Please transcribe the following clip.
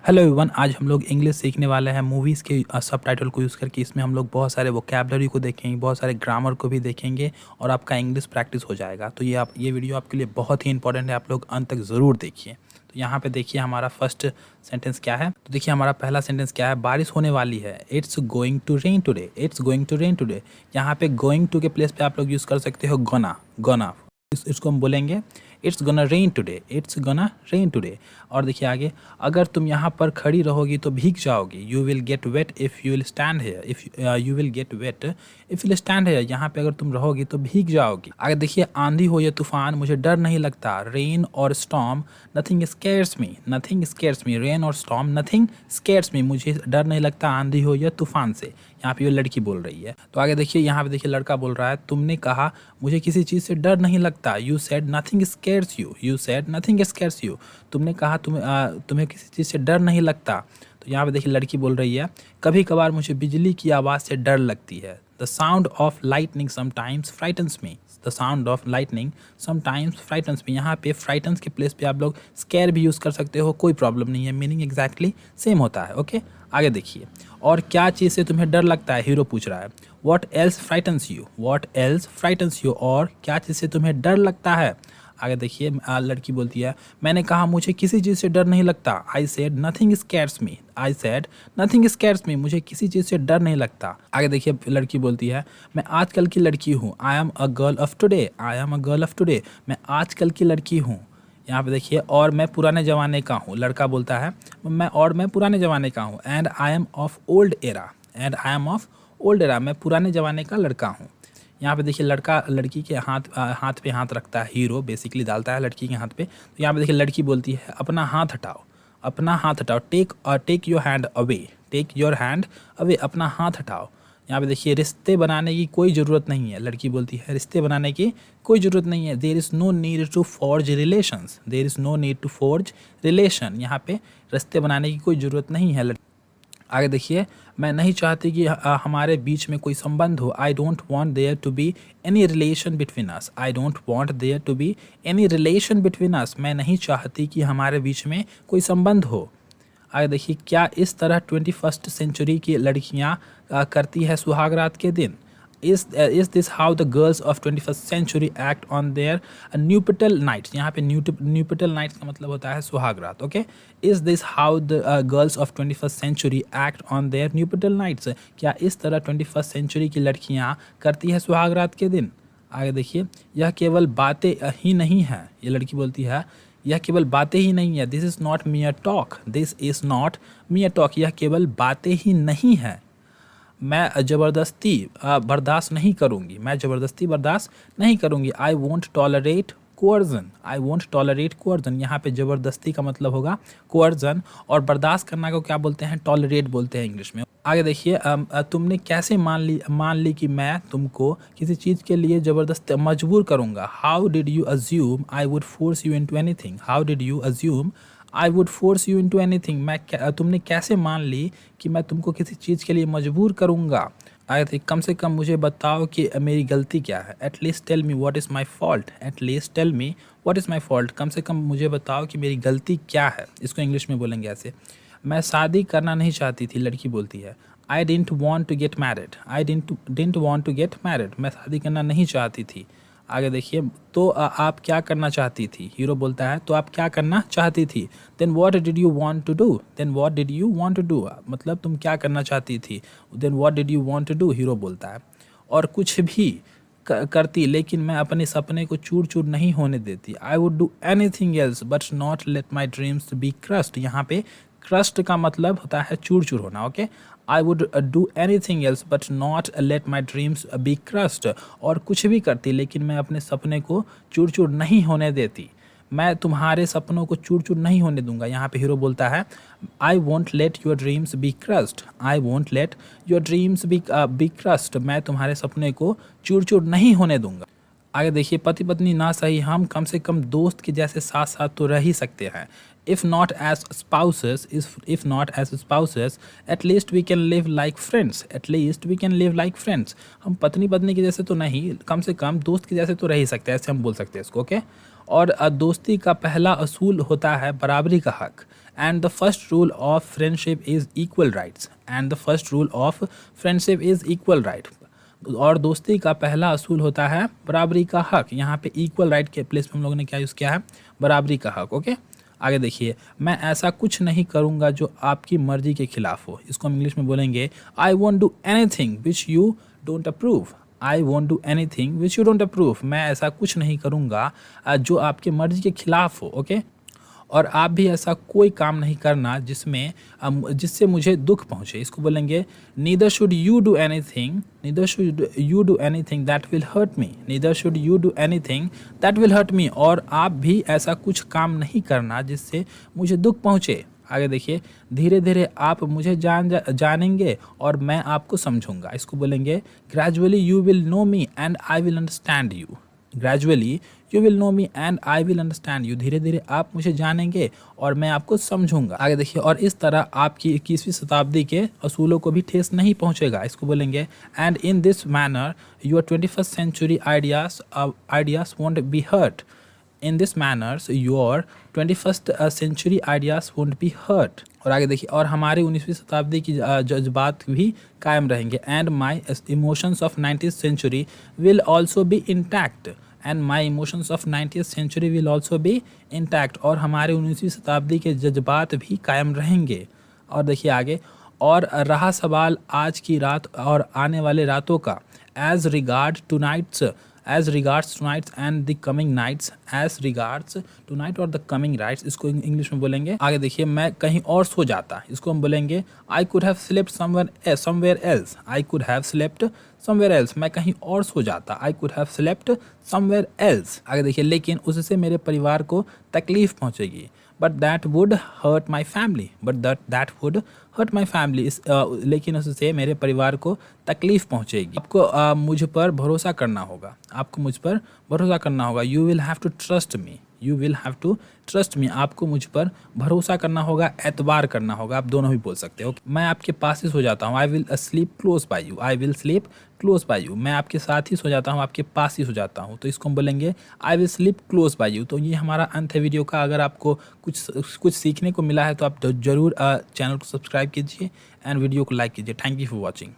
Hello everyone, आज हम लोग इंग्लिश सीखने वाले हैं मूवीज़ के सबटाइटल को यूज़ करके। इसमें हम लोग बहुत सारे वोकैबुलरी को देखेंगे, बहुत सारे ग्रामर को भी देखेंगे और आपका इंग्लिश प्रैक्टिस हो जाएगा। तो ये वीडियो आपके लिए बहुत ही इंपॉर्टेंट है, आप लोग अंत तक ज़रूर देखिए। तो यहाँ पे देखिए हमारा फर्स्ट सेंटेंस क्या है। तो देखिए हमारा पहला सेंटेंस क्या है, बारिश होने वाली है। It's going to rain today, it's going to rain today. यहाँ पे गोइंग टू के प्लेस पे आप लोग यूज़ कर सकते हो गोना, गोना। इसको हम बोलेंगे it's gonna rain today, it's gonna rain today. और देखिए आगे, अगर तुम यहाँ पर खड़ी रहोगी तो भीग जाओगी। You will get wet if you will stand here, if you will get wet if will stand here. यहाँ पे अगर तुम रहोगी तो भीग जाओगी। आगे देखिए, आंधी हो या तूफान मुझे डर नहीं लगता। रेन और storm nothing scares me, nothing scares me. Rain और स्टॉर्म नथिंग स्केयर्स मी, मुझे डर नहीं लगता आंधी हो या तूफान से। यहाँ पे ये लड़की बोल रही है। तो आगे देखिए, यहाँ पे देखिए लड़का बोल रहा है, तुमने कहा मुझे किसी चीज़ से डर नहीं लगता। You said nothing scares you, you said nothing scares you. तुमने कहा तुम्हें किसी चीज़ से डर नहीं लगता। तो यहाँ पे देखिए लड़की बोल रही है, कभी कभार मुझे बिजली की आवाज़ से डर लगती है। The sound of lightning sometimes frightens me, the sound of lightning sometimes frightens me. यहाँ पे फ्राइटन्स के प्लेस पे आप लोग स्केयर भी यूज़ कर सकते हो, कोई प्रॉब्लम नहीं है, मीनिंग एग्जैक्टली सेम होता है। ओके, आगे देखिए, और क्या चीज़ से तुम्हें डर लगता है, हीरो पूछ रहा है। What else frightens you, what else frightens you, और क्या चीज़ से तुम्हें डर लगता है। आगे देखिए लड़की बोलती है, मैंने कहा मुझे किसी चीज़ से डर नहीं लगता। I said nothing scares me, I said nothing scares me, मुझे किसी चीज़ से डर नहीं लगता। आगे देखिए लड़की बोलती है, मैं आजकल की लड़की हूँ। I am a girl of today, I am a girl of today, मैं आजकल की लड़की हूँ। यहाँ पे देखिए, और मैं पुराने ज़माने का हूँ। लड़का बोलता है, मैं पुराने ज़माने का हूँ। And I am of old era, and I am of old era, मैं पुराने ज़माने का लड़का हूँ। यहाँ पे देखिए लड़का लड़की के हाथ पे हाथ रखता है, हीरो बेसिकली डालता है लड़की के हाथ पे। तो यहाँ पे देखिए लड़की बोलती है, अपना हाथ हटाओ, अपना हाथ हटाओ। Take your hand away, take your hand away, अपना हाथ हटाओ। यहाँ पे देखिए, रिश्ते बनाने की कोई ज़रूरत नहीं है। लड़की बोलती है, रिश्ते बनाने की कोई ज़रूरत नहीं है। There is no need to forge relations, there is no need to forge relation. यहाँ पे रिश्ते बनाने की कोई ज़रूरत नहीं है। आगे देखिए, मैं नहीं चाहती कि हमारे बीच में कोई संबंध हो। I don't want there to be any relation between us, I don't want there to be any relation between us, मैं नहीं चाहती कि हमारे बीच में कोई संबंध हो। आगे देखिए, क्या इस तरह 21st सेंचुरी की लड़कियां करती है सुहागरात के दिन। Is this how the girls of 21st century act on their nuptial nights. यहाँ पे न्यूपिटल नाइट्स का मतलब होता है सुहागरात। Okay, is this how the girls of 21st century act on their nuptial nights, क्या इस तरह 21st सेंचुरी की लड़कियाँ करती है सुहागरात के दिन। आगे देखिए, यह केवल बातें ही नहीं है। ये लड़की बोलती है, यह केवल बातें ही नहीं है। This is not मियर talk, this is not मियर talk, यह केवल बातें ही नहीं है। मैं ज़बरदस्ती बर्दाश्त नहीं करूँगी, मैं ज़बरदस्ती बर्दाश्त नहीं करूँगी। I won't tolerate coercion, I won't tolerate coercion. यहाँ पे ज़बरदस्ती का मतलब होगा कोअर्जन, और बर्दाश्त करना को क्या बोलते हैं, टॉलरेट बोलते हैं इंग्लिश में। आगे देखिए, तुमने कैसे मान ली कि मैं तुमको किसी चीज़ के लिए ज़बरदस्त मजबूर करूँगा। How did you assume I would force you into anything, how did you assume I would force you into anything, तुमने कैसे मान ली कि मैं तुमको किसी चीज़ के लिए मजबूर करूँगा। आगे देखिए, कम से कम मुझे बताओ कि मेरी गलती क्या है। At least tell me what is my fault, at least tell me what is my fault, कम से कम मुझे बताओ कि मेरी गलती क्या है। इसको इंग्लिश में बोलेंगे ऐसे, मैं शादी करना नहीं चाहती थी। लड़की बोलती है, I didn't want to get married, I didn't want to get married, मैं शादी करना नहीं चाहती थी। आगे देखिए, तो आप क्या करना चाहती थी। हीरो बोलता है, तो आप क्या करना चाहती थी। Then what did you want to do, then what did you want to do, मतलब तुम क्या करना चाहती थी। Then what did you want to do, hero बोलता है, और कुछ भी करती, लेकिन मैं अपने सपने को चूर चूर नहीं होने देती। I would do anything else but not let my dreams be crushed. यहाँ पे क्रस्ट का मतलब होता है चूर चूर होना। Okay, I would do anything else but not let my dreams be crushed, और कुछ भी करती लेकिन मैं अपने सपने को चूर चूर नहीं होने देती। मैं तुम्हारे सपनों को चूर चूर नहीं होने दूंगा। यहाँ पे हीरो बोलता है, I won't let your dreams be crushed, I won't let your dreams be crushed, मैं तुम्हारे सपने को चूर चूर नहीं होने दूंगा। आगे देखिए, पति पत्नी ना सही, हम कम से कम दोस्त के जैसे साथ साथ तो रह ही सकते हैं। If not as spouses, if not as spouses, at least we can live like friends, at least we can live like friends, हम पत्नी पत्नी के जैसे तो नहीं, कम से कम दोस्त के जैसे तो रह ही सकते हैं, ऐसे हम बोल सकते हैं इसको। ओके, और दोस्ती का पहला असूल होता है बराबरी का हक। And the first rule of friendship is equal rights, and the first rule of friendship is equal right. और दोस्ती का पहला असूल होता है बराबरी का हक। यहाँ पे इक्वल राइट के प्लेस पे हम लोगों ने क्या यूज़ किया है, बराबरी का हक। ओके, आगे देखिए, मैं ऐसा कुछ नहीं करूँगा जो आपकी मर्जी के खिलाफ हो। इसको हम इंग्लिश में बोलेंगे I want do anything which you don't approve. I want do anything which you don't approve. मैं ऐसा कुछ नहीं करूँगा जो आपके मर्जी के खिलाफ हो। ओके, और आप भी ऐसा कोई काम नहीं करना जिससे मुझे दुख पहुँचे। इसको बोलेंगे neither should you do anything, neither should you do anything that will hurt me, neither should you do anything that will hurt me. और आप भी ऐसा कुछ काम नहीं करना जिससे मुझे दुख पहुँचे। आगे देखिए, धीरे धीरे आप मुझे जानेंगे और मैं आपको समझूंगा। इसको बोलेंगे gradually you will know me and I will understand you. Gradually you will know me and I will understand you. धीरे धीरे आप मुझे जानेंगे और मैं आपको समझूंगा। आगे देखिए, और इस तरह आपकी 21वीं शताब्दी के असूलों को भी ठेस नहीं पहुंचेगा। इसको बोलेंगे and in this manner your 21st century ideas won't be hurt। In this manners your 21st century ideas won't be hurt। और आगे देखिए, और हमारे 19वीं शताब्दी की जज्बात भी कायम रहेंगे। And my emotions of 19th century will also be intact। And my emotions of 90th century will also be intact। और हमारे 19वीं शताब्दी के जज्बात भी कायम रहेंगे। और देखिए आगे, और रहा सवाल आज की रात और आने वाले रातों का, as regards tonight's and the coming nights, as regards tonight और the coming nights, इसको इंग्लिश में बोलेंगे। आगे देखिए, मैं कहीं और सो जाता, इसको हम बोलेंगे I could have slept somewhere else। I could have slept somewhere else, मैं कहीं और सो जाता, I could have slept somewhere else। आगे देखिए, लेकिन उससे मेरे परिवार को तकलीफ पहुंचेगी। But that would hurt my family, लेकिन उससे मेरे परिवार को तकलीफ पहुंचेगी। आपको मुझ पर भरोसा करना होगा, आपको मुझ पर भरोसा करना होगा। You will have to trust me, you will have to trust me. आपको मुझ पर भरोसा करना होगा, एतबार करना होगा, आप दोनों भी बोल सकते हो। मैं आपके पास ही सो जाता हूँ, I will sleep close by you, I will sleep close by you. मैं आपके साथ ही सो जाता हूँ, आपके पास ही सो जाता हूँ। तो इसको हम बोलेंगे I will sleep close by you. तो ये हमारा अंत है वीडियो का। अगर आपको कुछ सीखने को मिला है तो आप जरूर चैनल को सब्सक्राइब कीजिए एंड वीडियो को लाइक कीजिए। Thank you for watching.